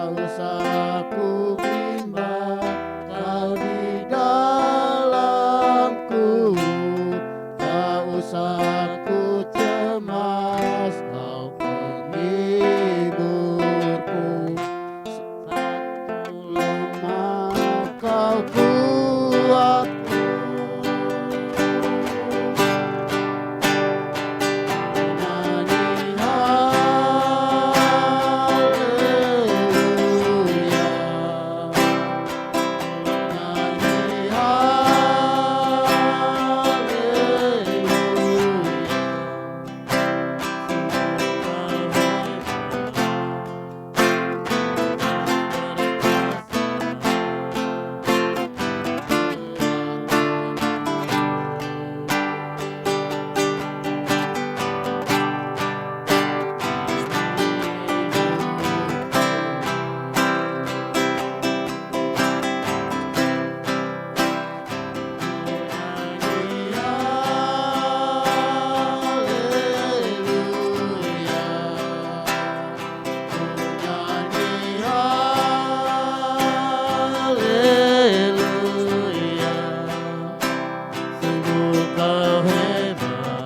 Tak usah ku bimbang, Kau di dalamku. Tak usah ku cemas, Kau penghiburku. Saat ku lemah, Kau kuatku. Nyanyi haleluya, nyanyi haleluya. Sungguh Kau hebat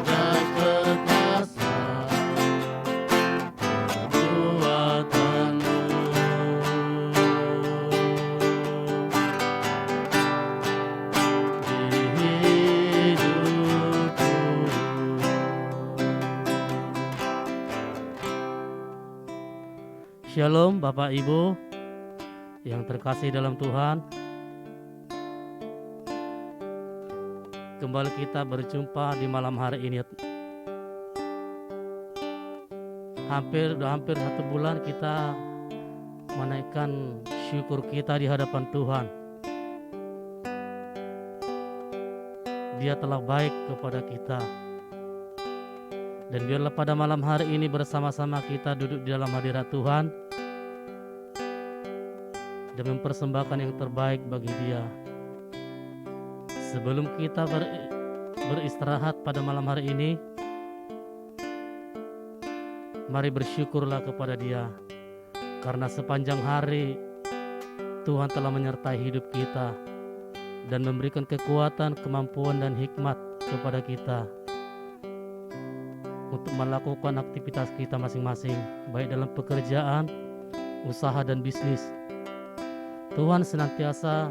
dan perkasa, kekuatan-Mu di hidupku. Shalom Bapak Ibu yang terkasih dalam Tuhan. Kembali kita berjumpa di malam hari ini. Hampir 1 bulan kita menaikkan syukur kita di hadapan Tuhan. Dia telah baik kepada kita. Dan biarlah pada malam hari ini bersama-sama kita duduk di dalam hadirat Tuhan dan mempersembahkan yang terbaik bagi Dia. Sebelum kita beristirahat pada malam hari ini, mari bersyukurlah kepada Dia, karena sepanjang hari Tuhan telah menyertai hidup kita dan memberikan kekuatan, kemampuan, dan hikmat kepada kita untuk melakukan aktivitas kita masing-masing, baik dalam pekerjaan, usaha, dan bisnis. Tuhan senantiasa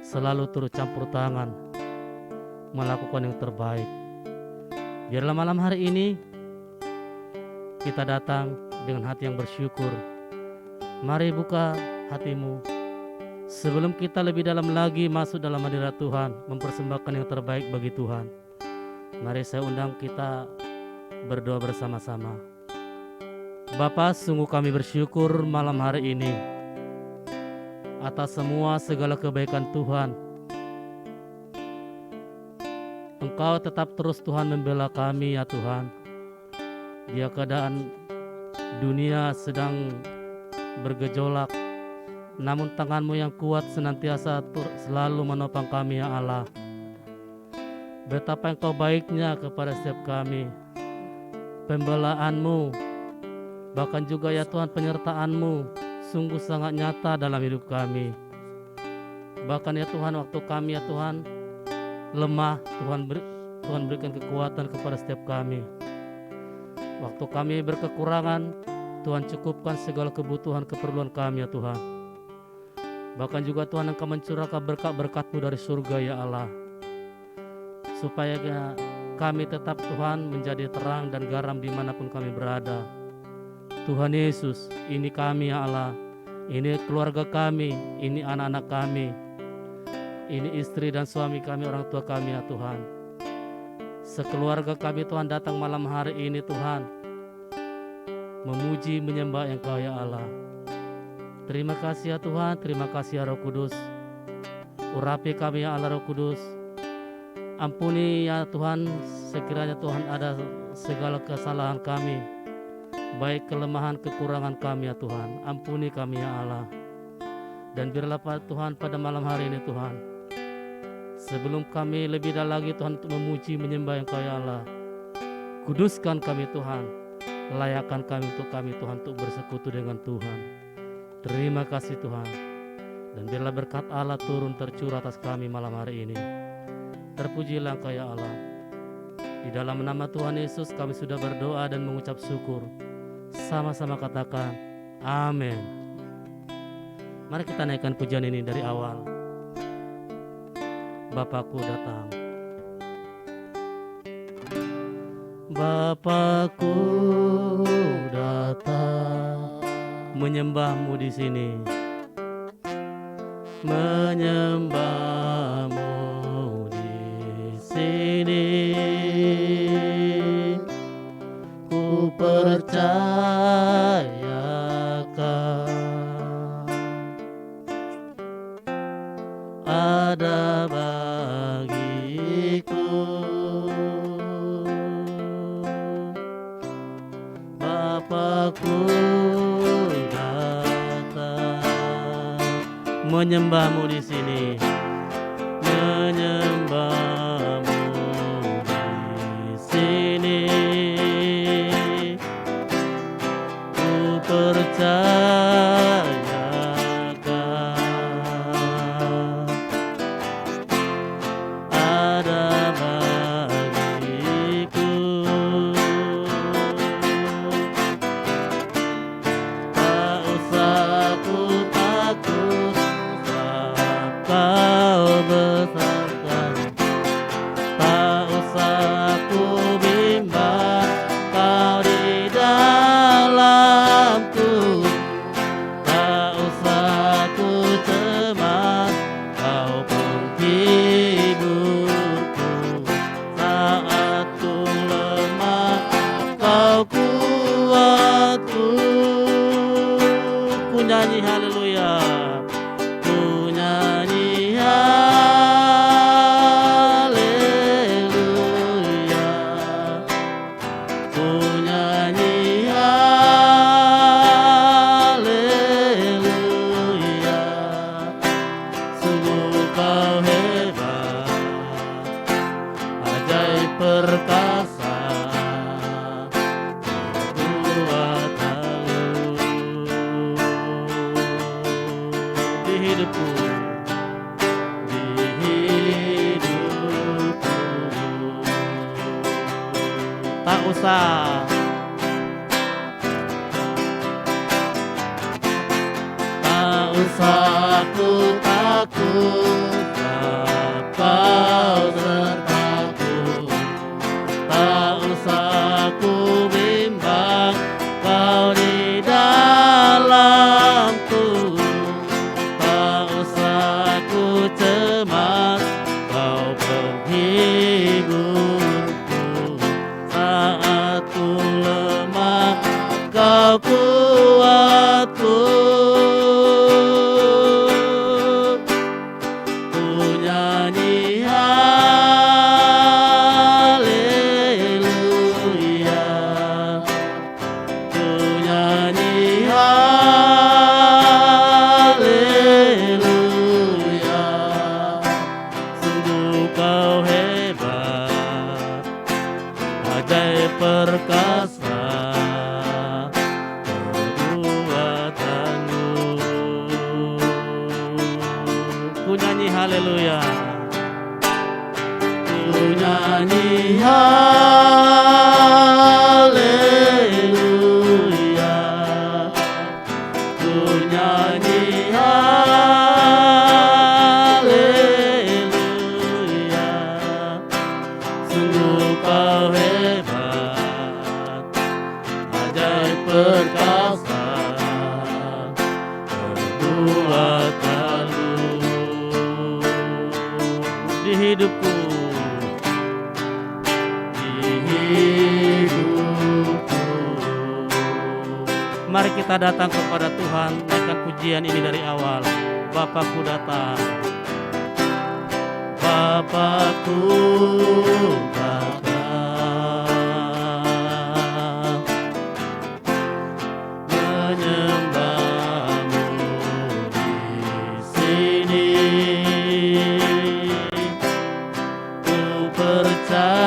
selalu turut campur tangan melakukan yang terbaik. Biarlah malam hari ini kita datang dengan hati yang bersyukur. Mari buka hatimu sebelum kita lebih dalam lagi masuk dalam hadirat Tuhan, mempersembahkan yang terbaik bagi Tuhan. Mari saya undang kita berdoa bersama-sama. Bapa, sungguh kami bersyukur malam hari ini atas semua segala kebaikan Tuhan. Engkau tetap terus Tuhan membela kami ya Tuhan. Dia keadaan dunia sedang bergejolak, namun tangan-Mu yang kuat senantiasa selalu menopang kami ya Allah. Betapa Engkau baiknya kepada setiap kami. Pembelaan-Mu, bahkan juga ya Tuhan penyertaan-Mu sungguh sangat nyata dalam hidup kami. Bahkan ya Tuhan, waktu kami ya Tuhan lemah, Tuhan berikan kekuatan kepada setiap kami. Waktu kami berkekurangan, Tuhan cukupkan segala kebutuhan keperluan kami ya Tuhan. Bahkan juga Tuhan Engkau mencurahkan berkat-berkat-Mu dari surga ya Allah, supaya kami tetap Tuhan menjadi terang dan garam dimanapun kami berada. Tuhan Yesus, ini kami ya Allah, ini keluarga kami, ini anak-anak kami, ini istri dan suami kami, orang tua kami ya Tuhan. Sekeluarga kami Tuhan datang malam hari ini Tuhan, memuji menyembah Engkau ya Allah. Terima kasih ya Tuhan, terima kasih ya Roh Kudus. Urapi kami ya Allah Roh Kudus. Ampuni ya Tuhan, sekiranya Tuhan ada segala kesalahan kami, baik kelemahan, kekurangan kami ya Tuhan. Ampuni kami ya Allah. Dan biarlah Tuhan pada malam hari ini Tuhan, sebelum kami lebih dalam lagi Tuhan untuk memuji menyembah Engkau ya Allah, kuduskan kami Tuhan. Layakkan kami Tuhan untuk bersekutu dengan Tuhan. Terima kasih Tuhan. Dan biarlah berkat Allah turun tercurah atas kami malam hari ini. Terpujilah Engkau ya Allah. Di dalam nama Tuhan Yesus kami sudah berdoa dan mengucap syukur. Sama-sama katakan amin. Mari kita naikkan pujian ini dari awal. Bapakku datang. Bapakku datang, menyembahmu di sini, menyembahmu di sini. Ku percayakan ada bagiku. Bapakku datang, menyembahmu di sini, menyembahmu di sini. Ku percayakan ada bagiku. Tak usah ku takut, Kau besarkan. Tak usah ku bimbang, Kau di dalamku. Tak usah ku cemas, Kau penghiburku. Saat ku lemah, Kau kuatku. Ku nyanyi haleluya. Ku nyanyi haleluya. Ku nyanyi haleluya. Sungguh Kau hebat, ajaib perkasa perbuatanmu di hidupku, di hidupku. Tak usah, tak usah ku takut, Kau sertaku. Tak usah ku bimbang, Kau di dalamku. Tak usah ku cemas, Kau penghiburku. Saat ku lemah, Kau kuatku. Ku nyanyi haleluya. Ku nyanyi haleluya. Sungguh Kau hebat, ajaib perkasa perbuatanmu. Ku nyanyi haleluya. Ku nyanyi haleluya. Ku nyanyi haleluya. Sungguh Kau hebat, ajaib perkasa perbuatanmu di hidupku, di hidupku. Mari kita datang kepada Tuhan, naikkan pujian ini dari awal. Bapakku datang. Bapakku datang, menyembahmu di sini. Ku percayakan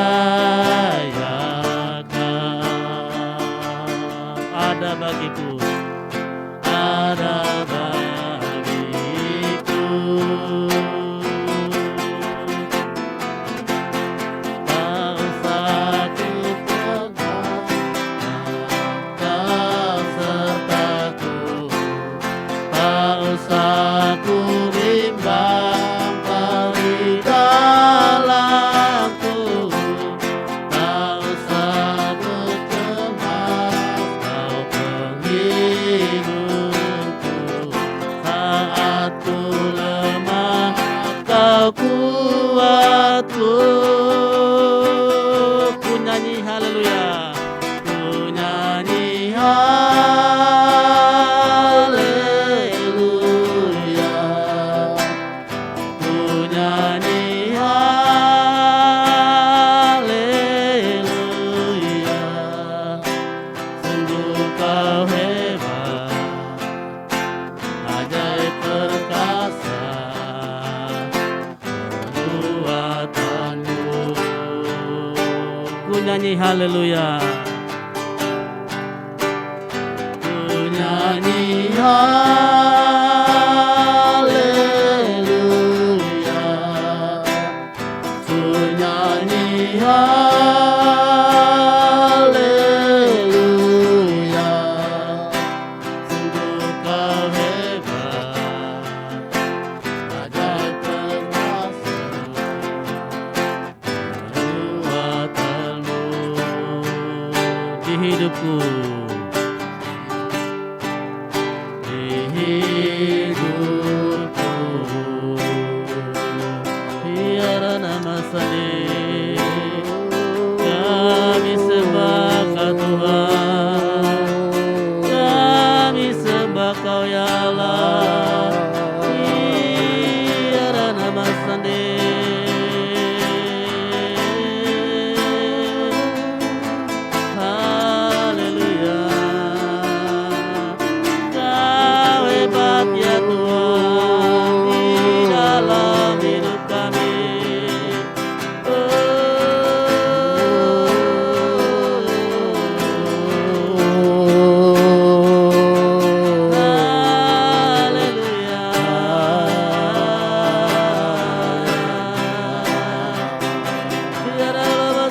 hidupku. Ku nyanyi haleluya, ku nyanyi haleluya, ku nyanyi haleluya. Sungguh kau hebat, ajaib perkasa perbuatanmu. Ku nyanyi haleluya, ku nyanyi haleluya, ku nyanyi haleluya. Sungguh kau hebat, ajaib perkasa perbuatanmu di hidupku, di hidupku. Biar nama sani kami sembah Kau Tuhan, kami sembah Kau ya Allah. Biar nama sani haleluya. Kau hebat ya Tuhan di dalam hidup kami. Haleluya. Biar Allah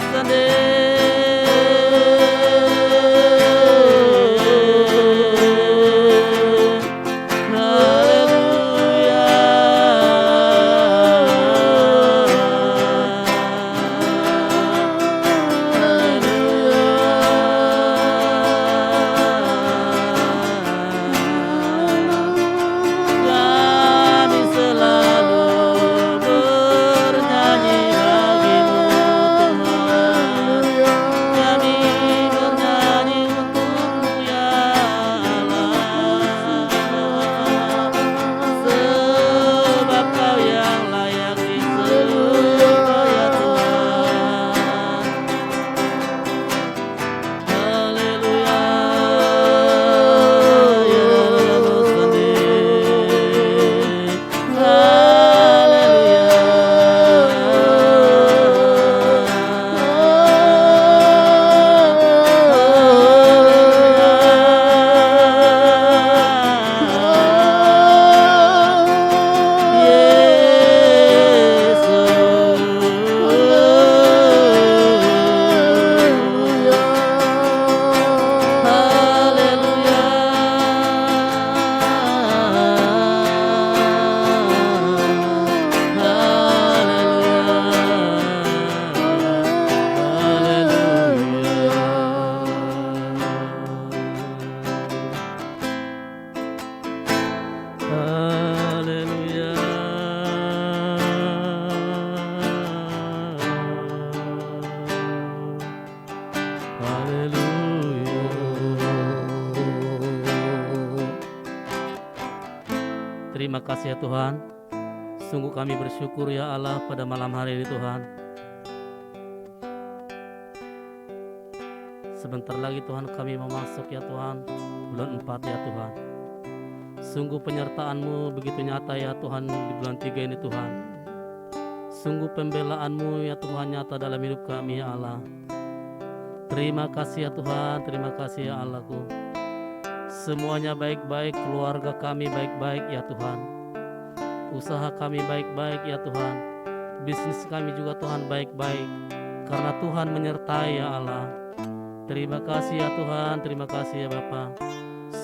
kami selalu bernyanyi bagimu Tuhan, kami bernyanyi untukmu ya Allah, sebab Kau yang layak disembah ya Tuhan. Haleluya, ya Allah sendiri. Haleluya. Haleluya. Haleluya. Terima kasih ya Tuhan. Sungguh kami bersyukur ya Allah pada malam hari ini Tuhan. Sebentar lagi Tuhan kami mau masuk ya Tuhan, bulan 4 ya Tuhan. Sungguh penyertaan-Mu begitu nyata ya Tuhan di bulan 3 ini Tuhan. Sungguh pembelaan-Mu ya Tuhan nyata dalam hidup kami ya Allah. Terima kasih ya Tuhan, terima kasih ya Allahku. Semuanya baik-baik, keluarga kami baik-baik ya Tuhan. Usaha kami baik-baik ya Tuhan. Bisnis kami juga Tuhan baik-baik, karena Tuhan menyertai ya Allah. Terima kasih ya Tuhan, terima kasih ya Bapa.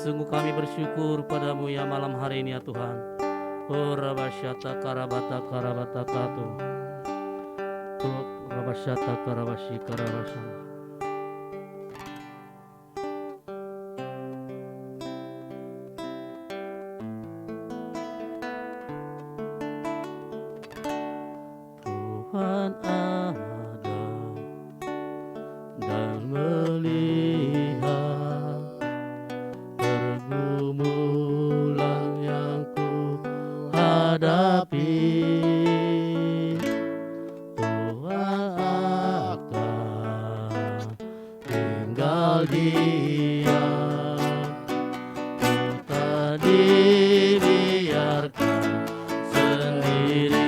Sungguh kami bersyukur padamu ya malam hari ini ya Tuhan. Oh Rabasyata Karabata Karabata Katu. Oh Rabasyata Karabashi Karabasha. Tuhan ada dan melihat pergumulan yang ku hadapi. Tuhan akan tinggal diam, ku tak dibiarkan sendiri.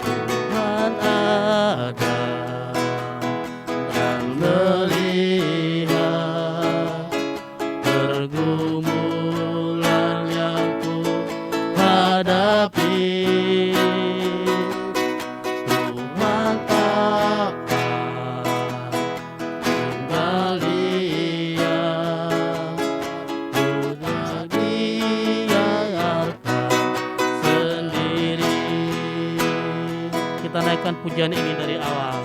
Tuhan ada dan melihat pergumulan yang ku hadapi. Tuhan takkan tinggal diam, ku tak biarkan sendiri. Kita naikkan pujian ini dari awal.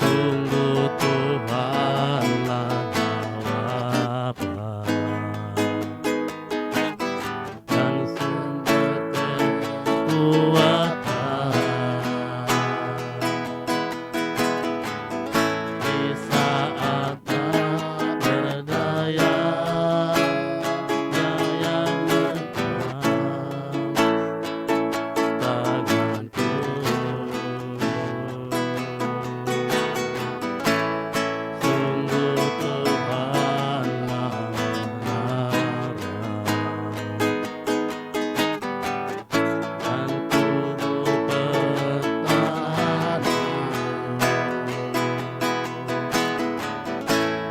Sungguh Tuhanlah jawaban dan sumber kekuatan. Di saat tak berdaya, Dia yang menolong tanganku. Sungguh Tuhanlah menara dan tubuh pertahanan.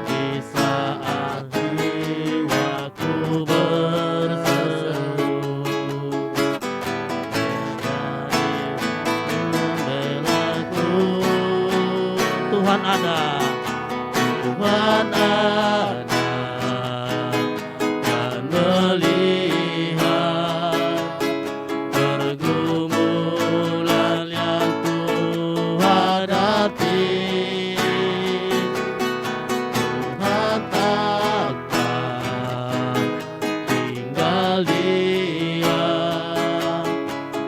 Di saat jiwaku berseru, membelaku. Tuhan ada, Tuhan ada dan melihat pergumulan yang ku hadapi. Tuhan takkan tinggal diam,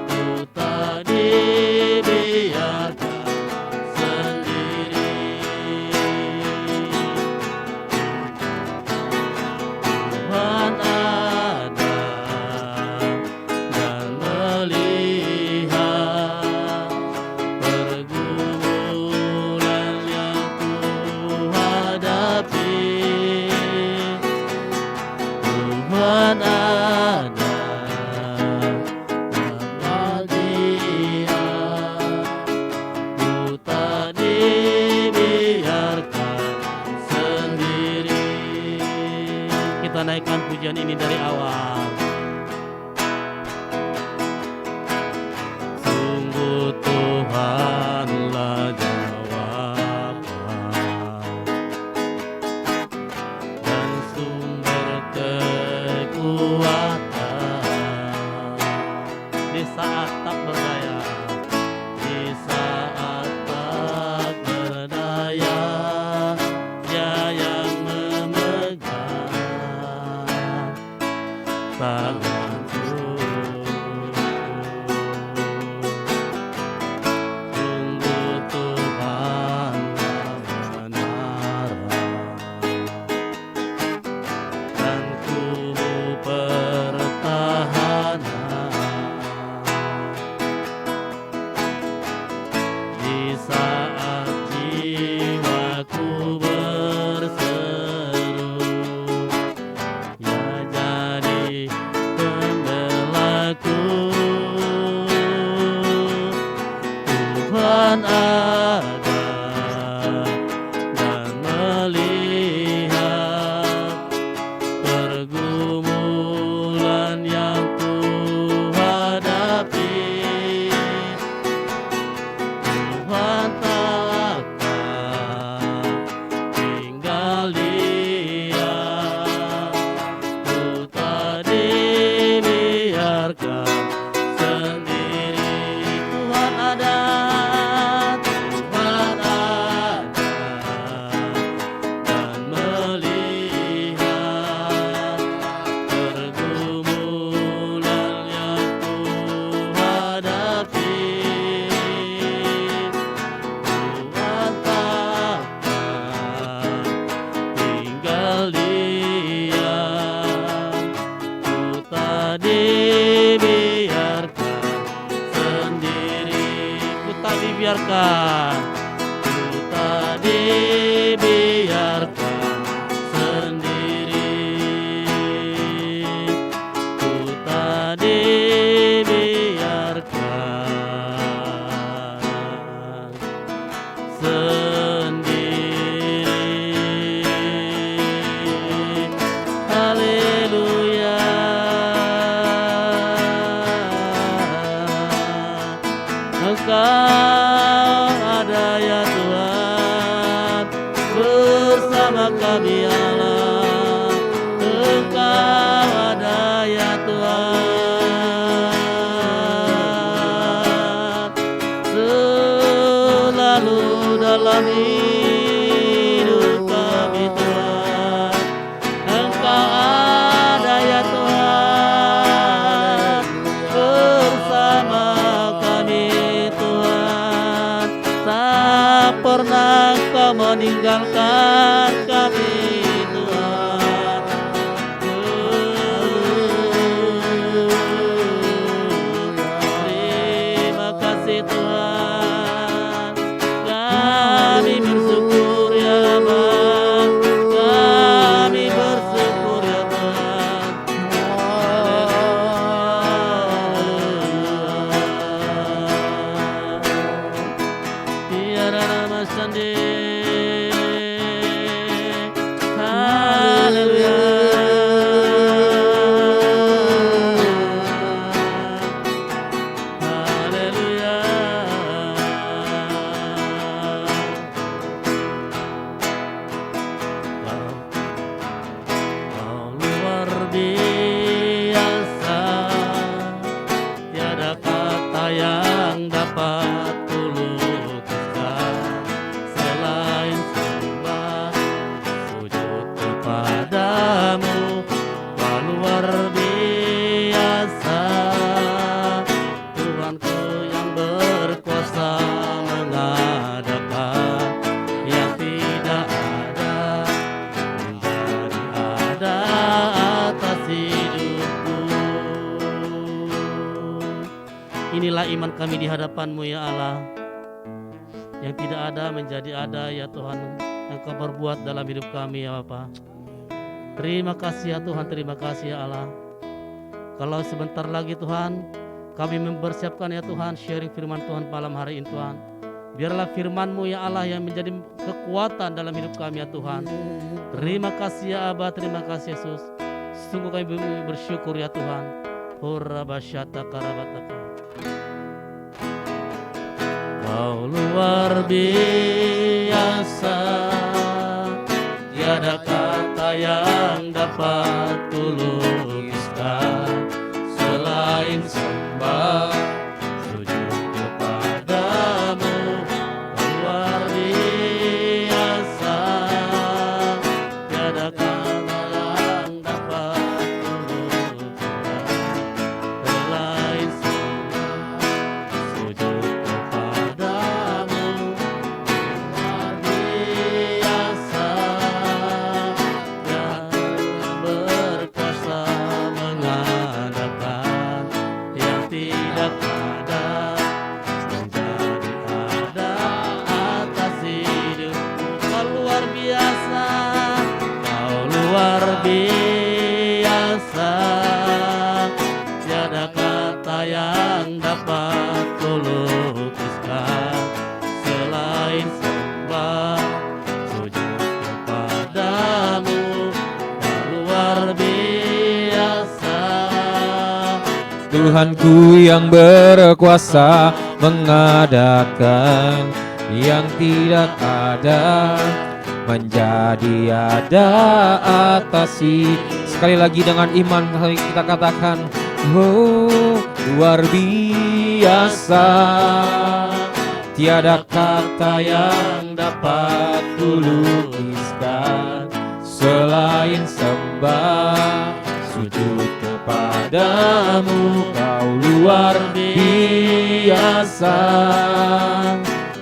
ku tak dibiarkan sendiri. Tuhan ada dan melihat pergumulan yang ku hadapi. Tuhan ada dan Dia, ku tak dibiarkan sendiri. Kita naikkan pujian ini dari awal. Sungguh Tuhanlah jawaban dan sumber kekuatan. Di saat tak berdaya, di saat tak berdaya, Dia yang memegang katakan, ku tak dibiarkan sendiri, ku tak dibiarkan sendiri. Haleluya. Engkau ada ya Tuhan, bersama kami Allah. Engkau ada ya Tuhan, selalu dalam hidup kami Tuhan. Engkau ada ya Tuhan, bersama kami Tuhan. Tak pernah Kau meninggalkan kami Tuhan. Terima kasih Tuhan, kami bersyukur ya Bang, kami bersyukur ya Tuhan. Tiada nama sendiri. Haleluya. Haleluya. Kau luar biasa, tiada kata yang dapat kulukiskan selain sembah sujud kepadamu. Kau luar biasa, Tuhanku yang berkuasa mengadakan yang tidak ada menjadi ada atas hidupku. Inilah iman kami di hadapan-Mu ya Allah, yang tidak ada menjadi ada ya Tuhan, yang Kau berbuat dalam hidup kami ya Bapa. Terima kasih ya Tuhan, terima kasih ya Allah. Kalau sebentar lagi Tuhan, kami mempersiapkan ya Tuhan sharing firman Tuhan malam hari ini Tuhan. Biarlah firman-Mu ya Allah yang menjadi kekuatan dalam hidup kami ya Tuhan. Terima kasih ya Aba, terima kasih Yesus. Sungguh kami bersyukur ya Tuhan. Hurabasyata karabataka. Kau luar biasa, tiada kata yang dapat kulukiskan selain sembah sujud kepadamu. Kau luar biasa, tiada kata yang dapat kulukiskan selain sembah sujud kepadamu. Luar biasa, yang berkuasa mengadakan yang tidak ada menjadi ada atas hidupku. Kau luar biasa, Kau luar biasa, tiada kata yang dapat kulukiskan selain sembah sujud kepadamu. Kau luar biasa, Tuhanku yang berkuasa mengadakan yang tidak ada menjadi ada atas sekali lagi dengan iman kita katakan, oh luar biasa, tiada kata yang dapat kulukiskan selain sembah sujud kepadamu. Kau luar biasa,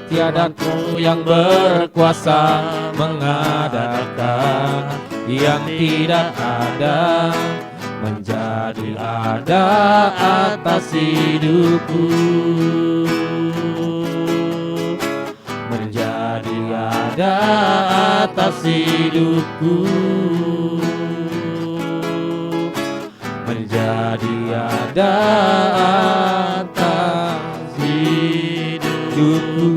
tiada Kau yang berkuasa mengadakan yang tidak ada menjadi ada atas hidupku. ada atas hidupku, menjadi ada atas hidupku.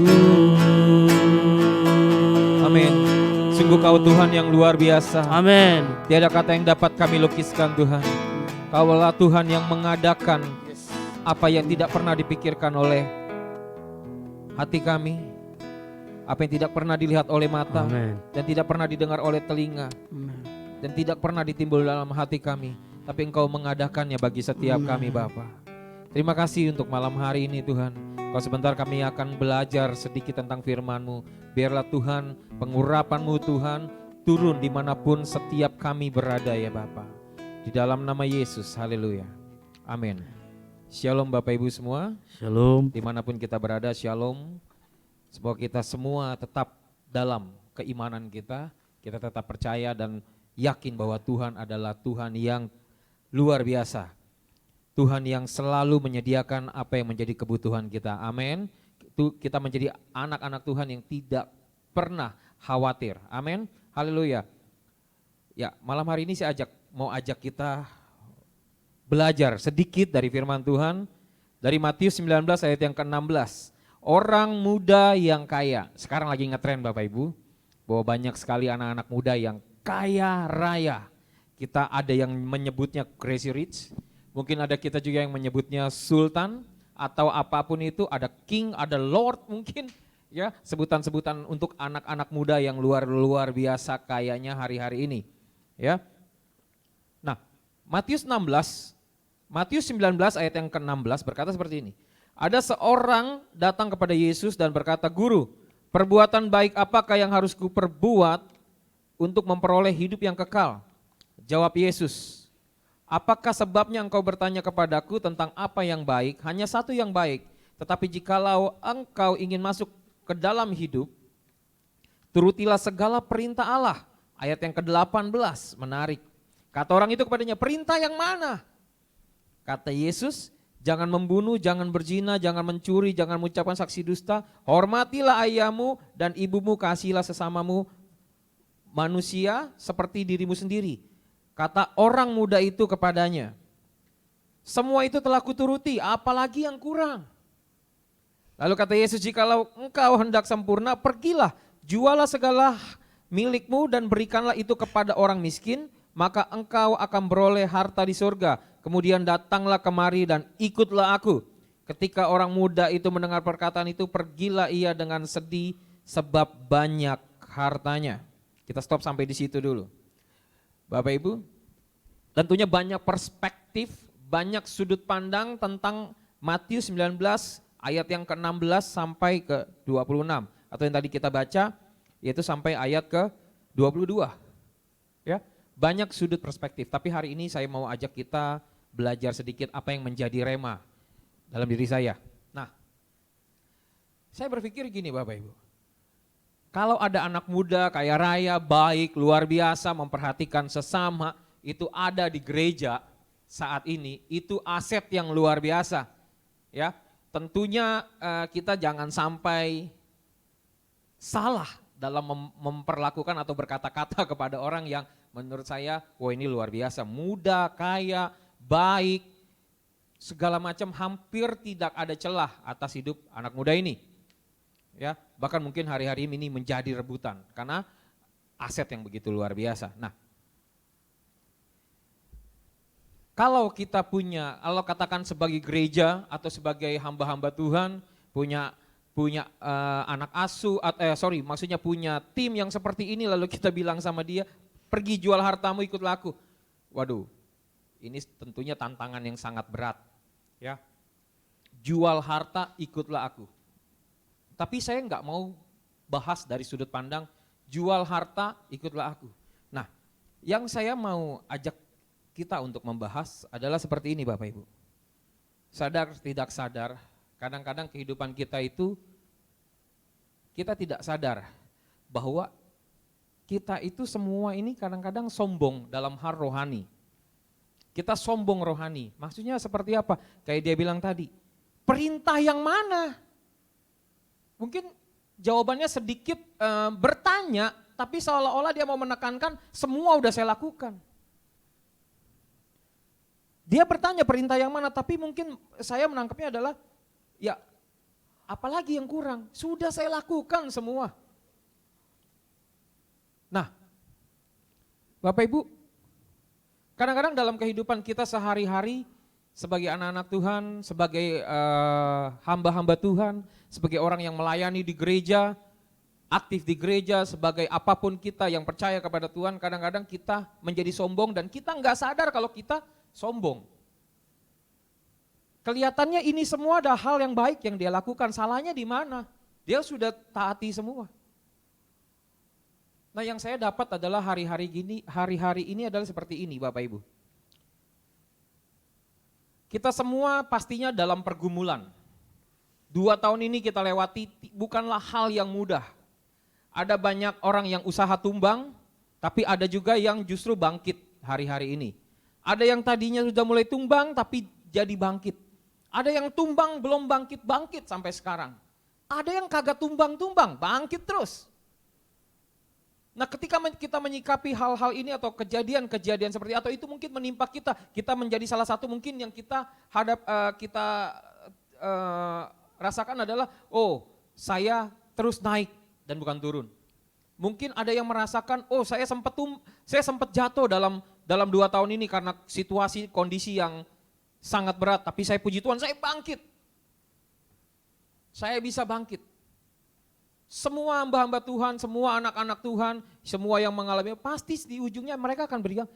Amin. Sungguh Kau Tuhan yang luar biasa. Amin. Tiada kata yang dapat kami lukiskan Tuhan. Kaulah Tuhan yang mengadakan apa yang tidak pernah dipikirkan oleh hati kami, apa yang tidak pernah dilihat oleh mata, Amin. dan tidak pernah didengar oleh telinga, Amin. dan tidak pernah ditimbul dalam hati kami, tapi Engkau mengadakannya bagi setiap Amin. kami Bapa. Terima kasih untuk malam hari ini Tuhan. Kalau sebentar kami akan belajar sedikit tentang firman-Mu. Biarlah Tuhan pengurapan-Mu Tuhan turun dimanapun setiap kami berada ya Bapa. Di dalam nama Yesus, haleluya. Amin. Shalom Bapak Ibu semua, Shalom. dimanapun kita berada, shalom. Semoga kita semua tetap dalam keimanan kita tetap percaya dan yakin bahwa Tuhan adalah Tuhan yang luar biasa. Tuhan yang selalu menyediakan apa yang menjadi kebutuhan kita, amin. Kita menjadi anak-anak Tuhan yang tidak pernah khawatir, amin, haleluya. Ya, malam hari ini saya mau ajak kita belajar sedikit dari firman Tuhan dari Matius 19 ayat yang ke-16. Orang muda yang kaya. Sekarang lagi ngetren Bapak Ibu bahwa banyak sekali anak-anak muda yang kaya raya. Kita ada yang menyebutnya crazy rich, mungkin ada kita juga yang menyebutnya sultan atau apapun itu, ada king, ada lord mungkin ya, sebutan-sebutan untuk anak-anak muda yang luar biasa kayanya hari-hari ini ya. Nah, Matius 19 ayat yang ke-16 berkata seperti ini. Ada seorang datang kepada Yesus dan berkata, "Guru, perbuatan baik apakah yang harus kuperbuat untuk memperoleh hidup yang kekal?" Jawab Yesus, "Apakah sebabnya engkau bertanya kepadaku tentang apa yang baik? Hanya satu yang baik. Tetapi jikalau engkau ingin masuk ke dalam hidup, turutilah segala perintah Allah." Ayat yang ke-18 menarik. Kata orang itu kepadanya, "Perintah yang mana?" Kata Yesus, "Jangan membunuh, jangan berzina, jangan mencuri, jangan mengucapkan saksi dusta, hormatilah ayahmu dan ibumu, kasihilah sesamamu manusia seperti dirimu sendiri." Kata orang muda itu kepadanya, "Semua itu telah kuturuti, apalagi yang kurang?" Lalu kata Yesus, "Jikalau engkau hendak sempurna, pergilah, jualah segala milikmu dan berikanlah itu kepada orang miskin, maka engkau akan beroleh harta di surga. Kemudian datanglah kemari dan ikutlah aku." Ketika orang muda itu mendengar perkataan itu, pergilah ia dengan sedih sebab banyak hartanya. Kita stop sampai di situ dulu. Bapak Ibu, tentunya banyak perspektif, banyak sudut pandang tentang Matius 19 ayat yang ke-16 sampai ke-26. Atau yang tadi kita baca, yaitu sampai ayat ke-22. Ya, banyak sudut perspektif, tapi hari ini saya mau ajak kita belajar sedikit apa yang menjadi rema dalam diri saya. Nah, saya berpikir gini Bapak Ibu, kalau ada anak muda kaya raya, baik, luar biasa, memperhatikan sesama, itu ada di gereja saat ini, itu aset yang luar biasa. Ya, tentunya kita jangan sampai salah dalam memperlakukan atau berkata-kata kepada orang yang menurut saya, wah ini luar biasa, muda, kaya, baik, segala macam, hampir tidak ada celah atas hidup anak muda ini. Ya, bahkan mungkin hari-hari ini menjadi rebutan karena aset yang begitu luar biasa. Nah, kalau kita punya, kalau katakan sebagai gereja atau sebagai hamba-hamba Tuhan punya anak asuh, maksudnya punya tim yang seperti ini, lalu kita bilang sama dia, "Pergi jual hartamu, ikutlah aku." Waduh, ini tentunya tantangan yang sangat berat. Ya, jual harta, ikutlah aku. Tapi saya nggak mau bahas dari sudut pandang jual harta, ikutlah aku. Nah, yang saya mau ajak kita untuk membahas adalah seperti ini Bapak Ibu. Sadar tidak sadar, kadang-kadang kehidupan kita itu kita tidak sadar bahwa kita itu semua ini kadang-kadang sombong dalam hal rohani. Kita sombong rohani, maksudnya seperti apa? Kayak dia bilang tadi, perintah yang mana? Mungkin jawabannya sedikit bertanya, tapi seolah-olah dia mau menekankan semua udah saya lakukan. Dia bertanya perintah yang mana, tapi mungkin saya menangkapnya adalah, ya apalagi yang kurang, sudah saya lakukan semua. Nah, Bapak Ibu, kadang-kadang dalam kehidupan kita sehari-hari, sebagai anak-anak Tuhan, sebagai hamba-hamba Tuhan, sebagai orang yang melayani di gereja, aktif di gereja, sebagai apapun kita yang percaya kepada Tuhan, kadang-kadang kita menjadi sombong dan kita nggak sadar kalau kita sombong. Kelihatannya ini semua ada hal yang baik yang dia lakukan, salahnya di mana? Dia sudah taati semua. Nah, yang saya dapat adalah hari-hari ini adalah seperti ini, Bapak Ibu. Kita semua pastinya dalam pergumulan. 2 tahun ini kita lewati bukanlah hal yang mudah. Ada banyak orang yang usaha tumbang, tapi ada juga yang justru bangkit hari-hari ini. Ada yang tadinya sudah mulai tumbang tapi jadi bangkit. Ada yang tumbang belum bangkit-bangkit sampai sekarang. Ada yang kagak tumbang-tumbang, bangkit terus. Nah, ketika kita menyikapi hal-hal ini atau kejadian-kejadian seperti atau itu mungkin menimpa kita menjadi salah satu mungkin yang kita rasakan adalah, oh saya terus naik dan bukan turun. Mungkin ada yang merasakan, oh saya sempat jatuh dalam 2 tahun ini karena situasi kondisi yang sangat berat, tapi saya puji Tuhan saya bangkit. Saya bisa bangkit. Semua hamba-hamba Tuhan, semua anak-anak Tuhan, semua yang mengalami, pasti di ujungnya mereka akan berikan.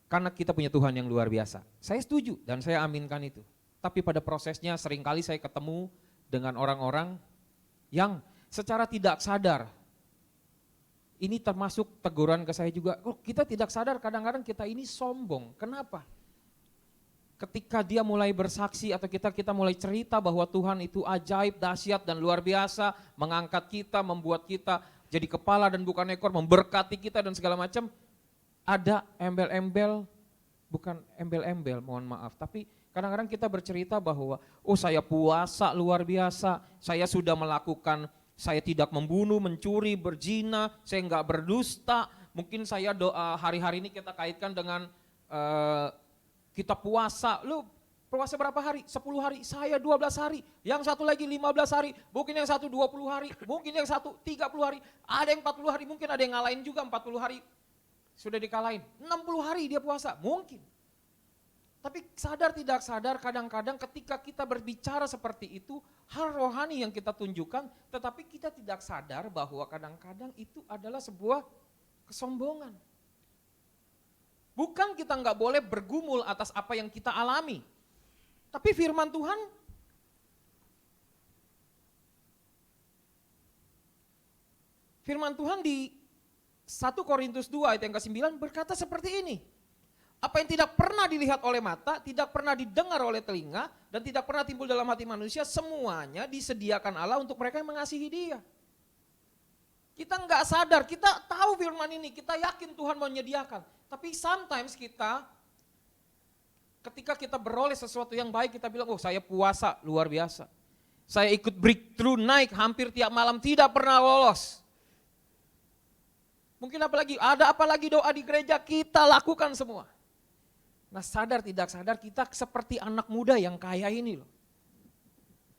Karena kita punya Tuhan yang luar biasa. Saya setuju dan saya aminkan itu. Tapi pada prosesnya seringkali saya ketemu dengan orang-orang yang secara tidak sadar, ini termasuk teguran ke saya juga, oh kita tidak sadar kadang-kadang kita ini sombong. Kenapa? Ketika dia mulai bersaksi atau kita mulai cerita bahwa Tuhan itu ajaib, dahsyat dan luar biasa, mengangkat kita, membuat kita jadi kepala dan bukan ekor, memberkati kita dan segala macam, ada embel-embel, bukan embel-embel, mohon maaf, tapi kadang-kadang kita bercerita bahwa, oh saya puasa luar biasa, saya sudah melakukan, saya tidak membunuh, mencuri, berzina, saya enggak berdusta, mungkin saya doa hari-hari ini kita kaitkan dengan kita puasa, lu puasa berapa hari? 10 hari, saya 12 hari, yang satu lagi 15 hari, mungkin yang satu 20 hari, mungkin yang satu 30 hari, ada yang 40 hari, mungkin ada yang ngalahin juga 40 hari, sudah dikalahin, 60 hari dia puasa, mungkin. Tapi sadar tidak sadar kadang-kadang ketika kita berbicara seperti itu, hal rohani yang kita tunjukkan, tetapi kita tidak sadar bahwa kadang-kadang itu adalah sebuah kesombongan. Bukan kita nggak boleh bergumul atas apa yang kita alami. Tapi firman Tuhan di 1 Korintus 2 ayat yang ke-9 berkata seperti ini. Apa yang tidak pernah dilihat oleh mata, tidak pernah didengar oleh telinga, dan tidak pernah timbul dalam hati manusia, semuanya disediakan Allah untuk mereka yang mengasihi Dia. Kita nggak sadar, kita tahu firman ini, kita yakin Tuhan menyediakan. Tapi sometimes ketika kita beroleh sesuatu yang baik, kita bilang, oh saya puasa luar biasa. Saya ikut breakthrough naik hampir tiap malam, tidak pernah lolos. Mungkin ada apalagi doa di gereja, kita lakukan semua. Nah sadar tidak sadar kita seperti anak muda yang kaya ini loh.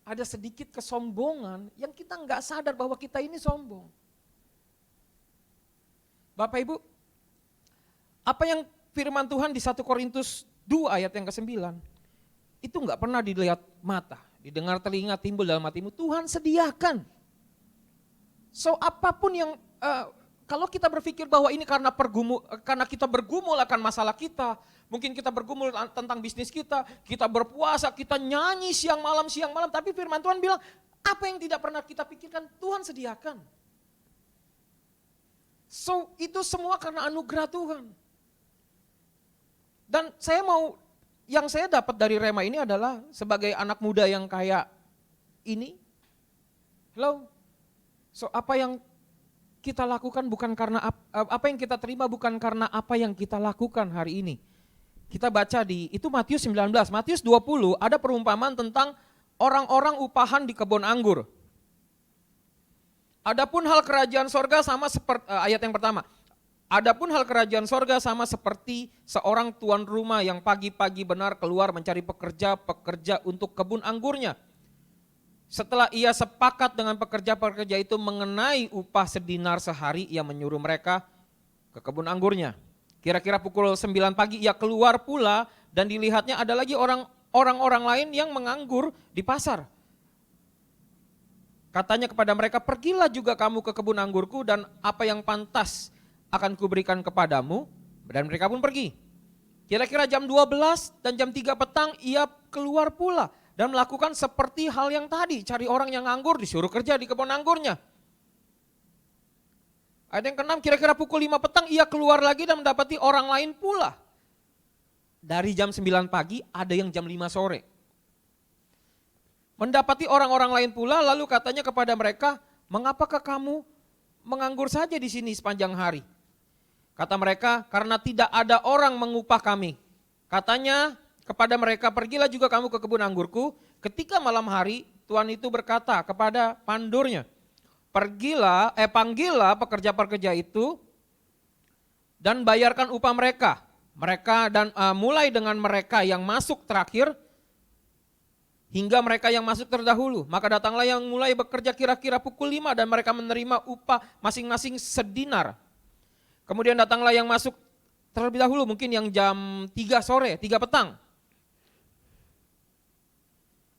Ada sedikit kesombongan yang kita nggak sadar bahwa kita ini sombong. Bapak Ibu, apa yang firman Tuhan di 1 Korintus 2 ayat yang ke-9, itu enggak pernah dilihat mata, didengar telinga, timbul dalam hatimu, Tuhan sediakan. So apapun yang, kalau kita berpikir bahwa ini karena kita bergumul akan masalah kita, mungkin kita bergumul tentang bisnis kita berpuasa, kita nyanyi siang malam, tapi firman Tuhan bilang, apa yang tidak pernah kita pikirkan, Tuhan sediakan. So itu semua karena anugerah Tuhan. Dan yang saya dapat dari Rema ini adalah sebagai anak muda yang kayak ini. Hello. So apa yang kita lakukan bukan karena apa yang kita terima bukan karena apa yang kita lakukan hari ini. Kita baca itu Matius 19, Matius 20 ada perumpamaan tentang orang-orang upahan di kebun anggur. Adapun hal kerajaan sorga sama seperti ayat yang pertama. Adapun hal kerajaan sorga sama seperti seorang tuan rumah yang pagi-pagi benar keluar mencari pekerja untuk kebun anggurnya. Setelah ia sepakat dengan pekerja-pekerja itu mengenai upah sedinar sehari, ia menyuruh mereka ke kebun anggurnya. Kira-kira pukul 9 pagi ia keluar pula dan dilihatnya ada lagi orang-orang lain yang menganggur di pasar. Katanya kepada mereka, pergilah juga kamu ke kebun anggurku dan apa yang pantas akan kuberikan kepadamu. Dan mereka pun pergi. Kira-kira jam 12 dan jam 3 petang ia keluar pula dan melakukan seperti hal yang tadi. Cari orang yang nganggur, disuruh kerja di kebun anggurnya. Ayat yang ke-6, kira-kira pukul 5 petang ia keluar lagi dan mendapati orang lain pula. Dari jam 9 pagi ada yang jam 5 sore. Mendapati orang-orang lain pula, lalu katanya kepada mereka, mengapakah kamu menganggur saja di sini sepanjang hari? Kata mereka, karena tidak ada orang mengupah kami. Katanya kepada mereka, pergilah juga kamu ke kebun anggurku. Ketika malam hari, tuan itu berkata kepada pandurnya, panggillah pekerja-pekerja itu dan bayarkan upah mereka. Mulai dengan mereka yang masuk terakhir hingga mereka yang masuk terdahulu. Maka datanglah yang mulai bekerja kira-kira pukul 5 dan mereka menerima upah masing-masing sedinar. Kemudian datanglah yang masuk terlebih dahulu, mungkin yang jam 3 sore, 3 petang.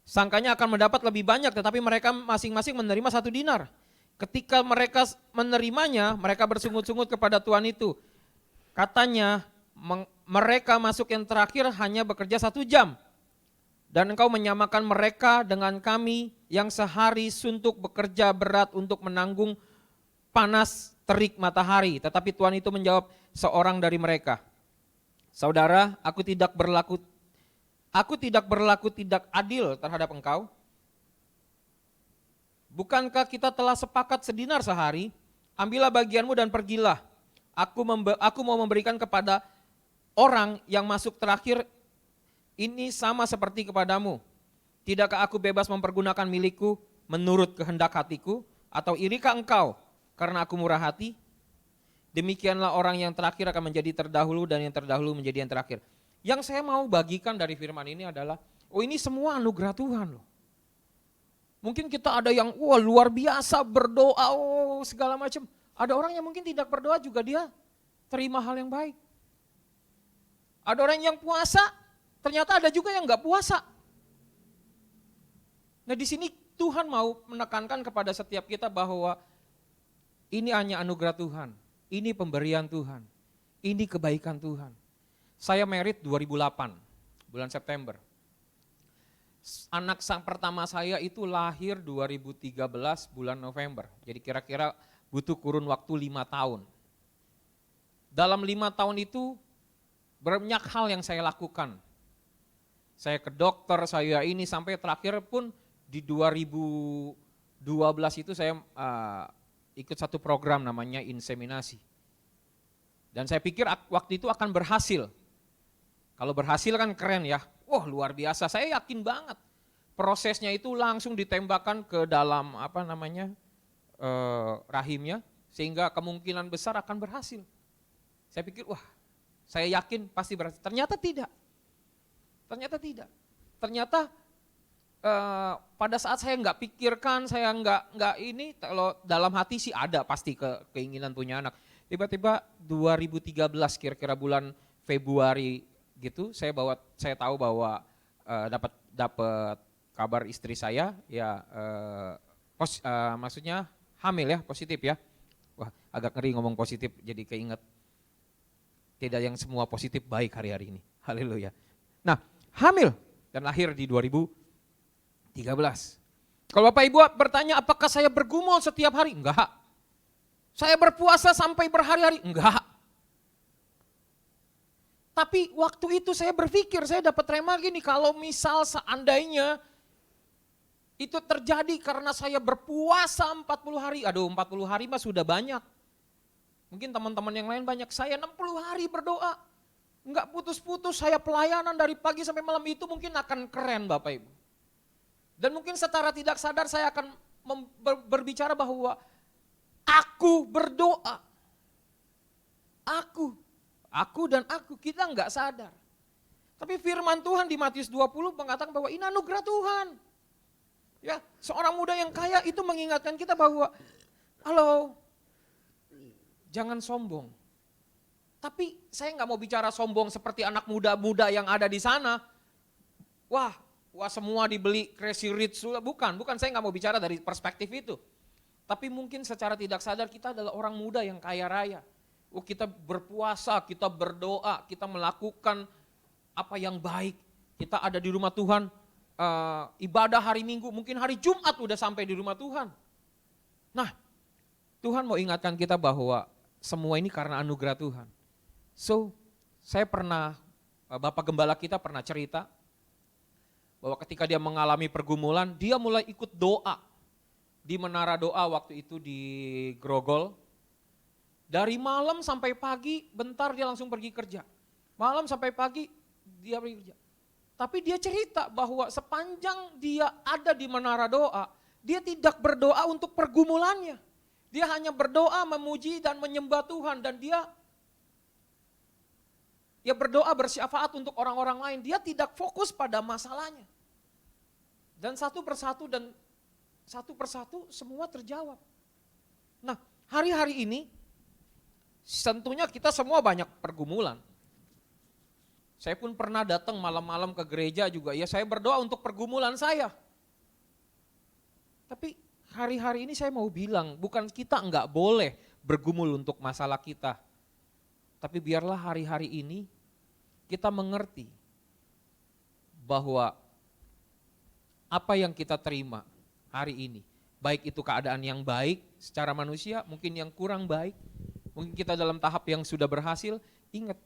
Sangkanya akan mendapat lebih banyak, tetapi mereka masing-masing menerima 1 dinar. Ketika mereka menerimanya, mereka bersungut-sungut kepada tuan itu. Katanya, mereka masuk yang terakhir hanya bekerja 1 jam. Dan engkau menyamakan mereka dengan kami yang sehari suntuk bekerja berat untuk menanggung panas terik matahari. Tetapi tuan itu menjawab seorang dari mereka, saudara, aku tidak berlaku tidak adil terhadap engkau. Bukankah kita telah sepakat sedinar sehari? Ambillah bagianmu dan pergilah. Aku mau memberikan kepada orang yang masuk terakhir ini sama seperti kepadamu. Tidakkah aku bebas mempergunakan milikku menurut kehendak hatiku? Atau irikah engkau karena aku murah hati? Demikianlah orang yang terakhir akan menjadi terdahulu dan yang terdahulu menjadi yang terakhir. Yang saya mau bagikan dari firman ini adalah, ini semua anugerah Tuhan loh. Mungkin kita ada yang luar biasa berdoa, segala macam. Ada orang yang mungkin tidak berdoa juga dia terima hal yang baik. Ada orang yang puasa, ternyata ada juga yang gak puasa. Nah di sini Tuhan mau menekankan kepada setiap kita bahwa ini hanya anugerah Tuhan, ini pemberian Tuhan, ini kebaikan Tuhan. Saya married 2008, bulan September. Anak sang pertama saya itu lahir 2013 bulan November. Jadi kira-kira butuh kurun waktu 5 tahun. Dalam 5 tahun itu banyak hal yang saya lakukan. Saya ke dokter, saya ini sampai terakhir pun di 2012 itu saya ikut satu program namanya inseminasi. Dan saya pikir waktu itu akan berhasil. Kalau berhasil kan keren ya. Wah luar biasa, saya yakin banget. Prosesnya itu langsung ditembakkan ke dalam rahimnya, sehingga kemungkinan besar akan berhasil. Saya pikir saya yakin pasti berhasil. Ternyata tidak. Ternyata pada saat saya nggak pikirkan, saya nggak ini, kalau dalam hati sih ada pasti keinginan punya anak. Tiba-tiba 2013 kira-kira bulan Februari gitu, saya tahu bahwa dapat kabar istri saya ya maksudnya hamil ya, positif ya. Wah, agak ngeri ngomong positif, jadi keinget tidak yang semua positif baik hari-hari ini. Haleluya. Nah, hamil dan lahir di 2013. Kalau Bapak Ibu bertanya apakah saya bergumul setiap hari? Enggak. Saya berpuasa sampai berhari-hari? Enggak. Tapi waktu itu saya berpikir, saya dapat rema gini, kalau misal seandainya itu terjadi karena saya berpuasa 40 hari, 40 hari mah sudah banyak. Mungkin teman-teman yang lain banyak, saya 60 hari berdoa. Enggak putus-putus, saya pelayanan dari pagi sampai malam, itu mungkin akan keren Bapak Ibu. Dan mungkin secara tidak sadar saya akan berbicara bahwa Aku berdoa. Aku dan aku, kita nggak sadar. Tapi firman Tuhan di Matius 20 mengatakan bahwa ini anugerah Tuhan. Ya, seorang muda yang kaya itu mengingatkan kita bahwa, halo, jangan sombong. Tapi saya nggak mau bicara sombong seperti anak muda-muda yang ada di sana. Wah semua dibeli crazy rich, bukan saya nggak mau bicara dari perspektif itu. Tapi mungkin secara tidak sadar kita adalah orang muda yang kaya raya. Kita berpuasa, kita berdoa, kita melakukan apa yang baik. Kita ada di rumah Tuhan, ibadah hari Minggu, mungkin hari Jumat udah sampai di rumah Tuhan. Nah, Tuhan mau ingatkan kita bahwa semua ini karena anugerah Tuhan. So, saya pernah, Bapak Gembala kita pernah cerita, bahwa ketika dia mengalami pergumulan, dia mulai ikut doa. Di menara doa waktu itu di Grogol. Dari malam sampai pagi, bentar dia langsung pergi kerja. Malam sampai pagi, dia pergi kerja. Tapi dia cerita bahwa sepanjang dia ada di menara doa, dia tidak berdoa untuk pergumulannya. Dia hanya berdoa, memuji dan menyembah Tuhan. Dan dia berdoa bersyafaat untuk orang-orang lain. Dia tidak fokus pada masalahnya. Dan satu persatu semua terjawab. Nah, hari-hari ini tentunya kita semua banyak pergumulan. Saya pun pernah datang malam-malam ke gereja juga, ya saya berdoa untuk pergumulan saya. Tapi hari-hari ini saya mau bilang, bukan kita enggak boleh bergumul untuk masalah kita. Tapi biarlah hari-hari ini kita mengerti bahwa apa yang kita terima hari ini, baik itu keadaan yang baik secara manusia, mungkin yang kurang baik, mungkin kita dalam tahap yang sudah berhasil, ingat,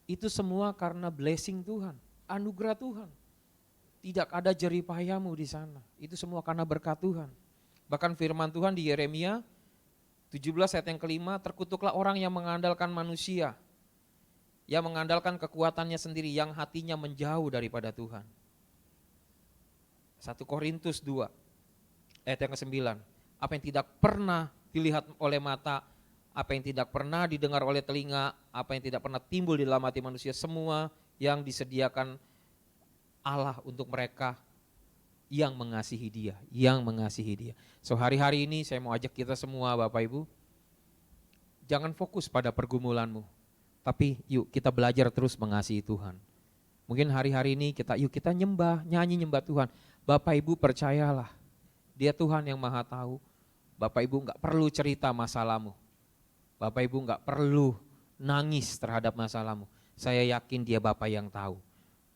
itu semua karena blessing Tuhan, anugerah Tuhan. Tidak ada jerih payahmu di sana, itu semua karena berkat Tuhan. Bahkan firman Tuhan di Yeremia 17 ayat yang kelima, terkutuklah orang yang mengandalkan manusia, yang mengandalkan kekuatannya sendiri, yang hatinya menjauh daripada Tuhan. 1 Korintus 2 ayat yang ke-9, apa yang tidak pernah dilihat oleh mata, apa yang tidak pernah didengar oleh telinga, apa yang tidak pernah timbul di dalam hati manusia, semua yang disediakan Allah untuk mereka yang mengasihi Dia, yang mengasihi Dia. So hari-hari ini saya mau ajak kita semua Bapak Ibu, jangan fokus pada pergumulanmu, tapi yuk kita belajar terus mengasihi Tuhan. Mungkin hari-hari ini kita nyembah, nyanyi nyembah Tuhan. Bapak Ibu percayalah, Dia Tuhan yang Maha Tahu. Bapak Ibu enggak perlu cerita masalahmu. Bapak Ibu enggak perlu nangis terhadap masalahmu. Saya yakin Dia Bapa yang tahu.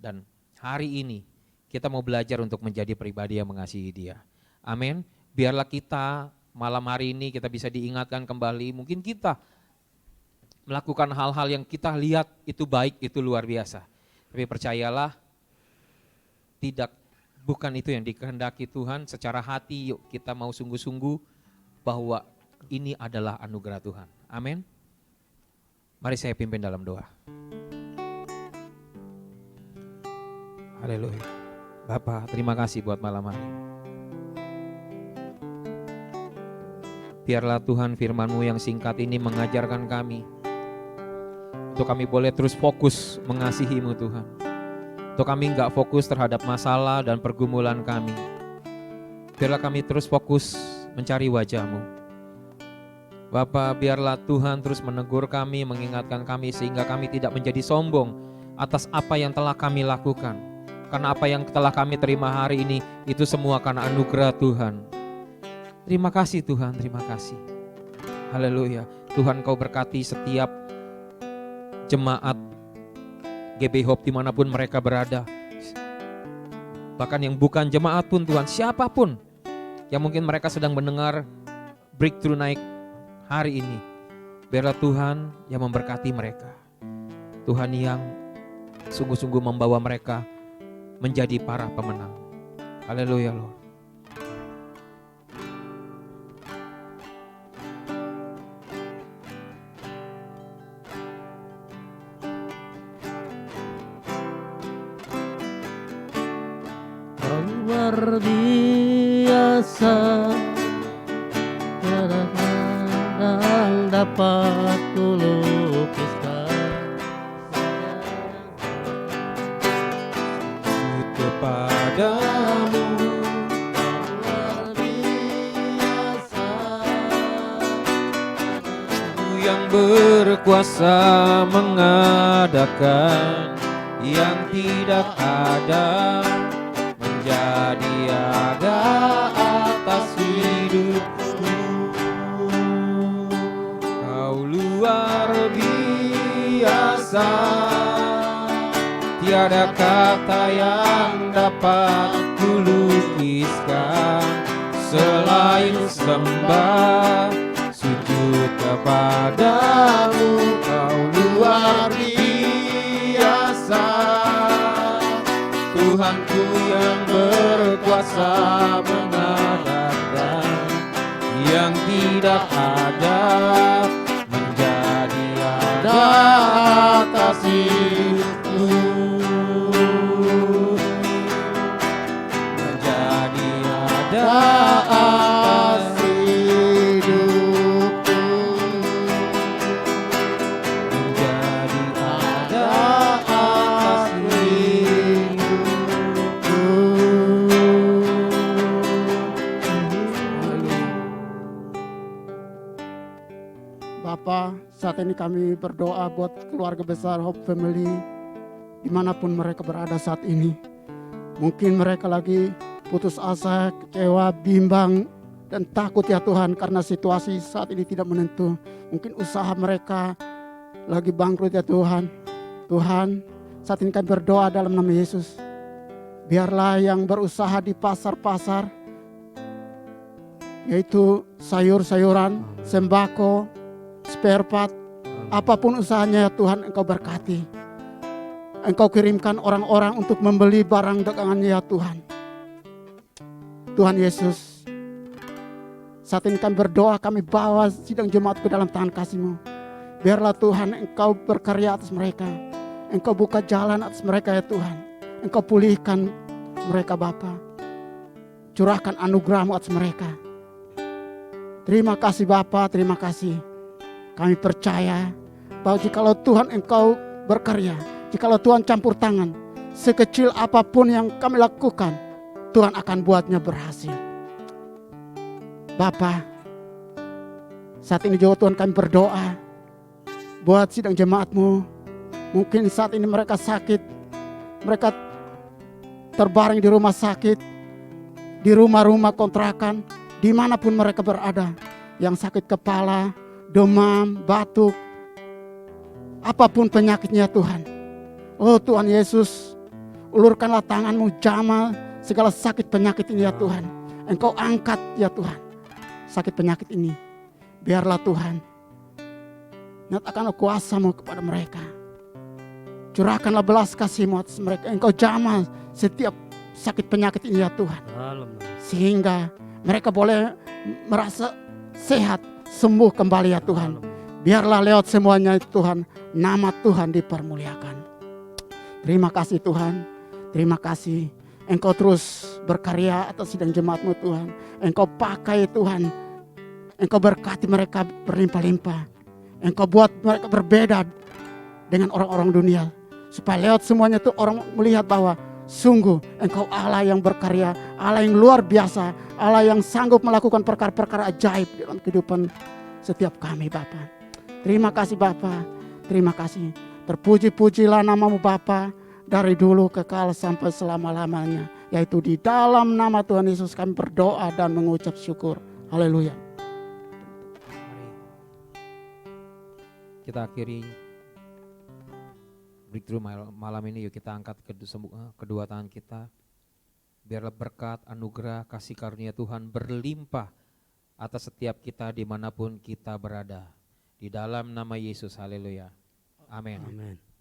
Dan hari ini kita mau belajar untuk menjadi pribadi yang mengasihi Dia. Amin. Biarlah kita malam hari ini kita bisa diingatkan kembali, mungkin kita melakukan hal-hal yang kita lihat itu baik, itu luar biasa. Tapi percayalah, bukan itu yang dikehendaki Tuhan. Secara hati yuk kita mau sungguh-sungguh bahwa ini adalah anugerah Tuhan. Amin. Mari saya pimpin dalam doa. Haleluya. Bapa, terima kasih buat malam hari. Biarlah Tuhan firman-Mu yang singkat ini mengajarkan kami, untuk kami boleh terus fokus mengasihi-Mu Tuhan. Untuk kami enggak fokus terhadap masalah dan pergumulan kami. Biarlah kami terus fokus mencari wajah-Mu. Bapa, biarlah Tuhan terus menegur kami, mengingatkan kami sehingga kami tidak menjadi sombong atas apa yang telah kami lakukan. Karena apa yang telah kami terima hari ini, itu semua karena anugerah Tuhan. Terima kasih Tuhan, terima kasih. Haleluya. Tuhan Kau berkati setiap jemaat GB Hope dimanapun mereka berada. Bahkan yang bukan jemaat pun Tuhan, siapapun yang mungkin mereka sedang mendengar Breakthrough Night hari ini, biarlah Tuhan yang memberkati mereka. Tuhan yang sungguh-sungguh membawa mereka menjadi para pemenang. Haleluya Lord. Luar biasa, tiada dapat kulukiskan. Kepadamu Luar biasa, yang berkuasa mengadakan yang tidak ada menjadi ada atas hidupku. Kau luar biasa, tiada kata yang dapat kulukiskan selain sembah sujud kepadamu. Kau luar biasa, Tuhanku yang berkuasa mengadakan yang tidak ada menjadi ada atas hidupku. Menjadi ada atas hidupku. Menjadi ada atas hidupku. Bapa, saat ini kami berdoa buat keluarga besar Hope Family dimanapun mereka berada saat ini. Mungkin mereka lagi putus asa, kecewa, bimbang, dan takut ya Tuhan karena situasi saat ini tidak menentu. Mungkin usaha mereka lagi bangkrut ya Tuhan. Tuhan, saat ini kami berdoa dalam nama Yesus. Biarlah yang berusaha di pasar-pasar, yaitu sayur-sayuran, sembako, spare part, apapun usahanya ya Tuhan, Engkau berkati. Engkau kirimkan orang-orang untuk membeli barang dagangannya ya Tuhan. Tuhan Yesus, saat ini kami berdoa, kami bawa sidang jemaat ke dalam tangan kasih-Mu. Biarlah Tuhan Engkau berkarya atas mereka. Engkau buka jalan atas mereka ya Tuhan. Engkau pulihkan mereka Bapa. Curahkan anugerah-Mu atas mereka. Terima kasih Bapa, terima kasih. Kami percaya bahwa jikalau Tuhan Engkau berkarya, jikalau Tuhan campur tangan, sekecil apapun yang kami lakukan, Tuhan akan buatnya berhasil. Bapa, saat ini juga Tuhan kami berdoa buat sidang jemaat-Mu. Mungkin saat ini mereka sakit, mereka terbaring di rumah sakit, di rumah-rumah kontrakan, dimanapun mereka berada. Yang sakit kepala, demam, batuk, apapun penyakitnya Tuhan. Oh Tuhan Yesus, ulurkanlah tangan-Mu, jamah segala sakit penyakit ini ya Tuhan. Engkau angkat ya Tuhan sakit penyakit ini. Biarlah Tuhan nyatakanlah kuasa-Mu kepada mereka. Curahkanlah belas kasih-Mu atas mereka. Engkau jamah setiap sakit penyakit ini ya Tuhan. dalam nama Sehingga mereka boleh merasa sehat, sembuh kembali ya Tuhan. Biarlah lewat semuanya Tuhan, nama Tuhan dipermuliakan. Terima kasih Tuhan, terima kasih. Engkau terus berkarya atas sidang jemaat-Mu Tuhan. Engkau pakai Tuhan, Engkau berkati mereka berlimpah-limpah. Engkau buat mereka berbeda dengan orang-orang dunia. Supaya lewat semuanya itu orang melihat bahwa sungguh Engkau Allah yang berkarya, Allah yang luar biasa, Allah yang sanggup melakukan perkara-perkara ajaib dalam kehidupan setiap kami Bapa. Terima kasih Bapa, terima kasih. Terpuji-pujilah nama-Mu Bapa dari dulu kekal sampai selama-lamanya. Yaitu di dalam nama Tuhan Yesus kami berdoa dan mengucap syukur. Haleluya. Kita akhiri breakthrough malam ini. Yuk kita angkat kedua tangan kita. Biarlah berkat, anugerah, kasih karunia Tuhan berlimpah atas setiap kita dimanapun kita berada. Di dalam nama Yesus, haleluya. Amin. Amin.